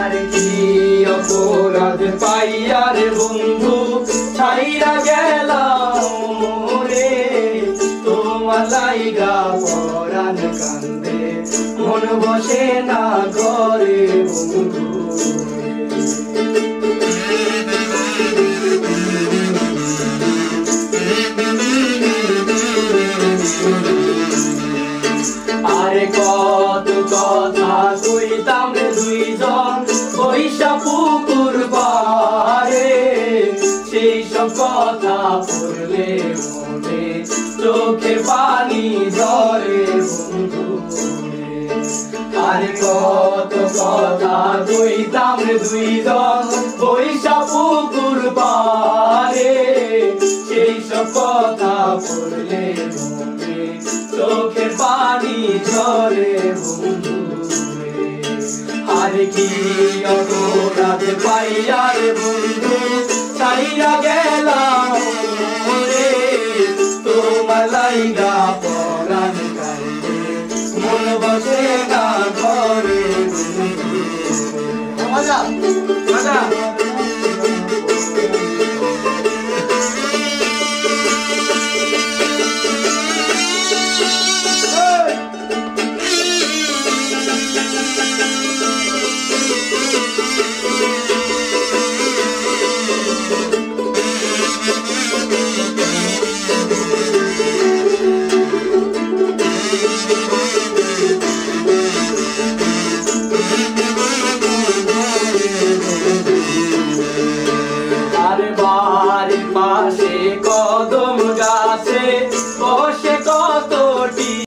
আর কি অপরাধ পাইয়া রে বন্ধু ছাইরা গেলাম রে, তোমার লাইগা পরাণ কান্দে মন বসে না ঘরে বন্ধু। আরে কত কথা কইতাম রে দুইজন বৈশা পুকুর পারে, সেই সব কথা পড়লে মনে চোখে পানি ঝরে বন্ধু। আরে কত কথা কইতাম রে দুইজন বৈশা পুকুর পারে, সেই সব কথা পড়লে মনে চোখে পানি ঝরে বন্ধু। আরে কি অপরাধ পাইয়া রে বন্ধু ছাইরা গেলাম রে, তোমার লাইগা পরাণ কান্দে মন বসে না ঘরে বন্ধু। মজা মজা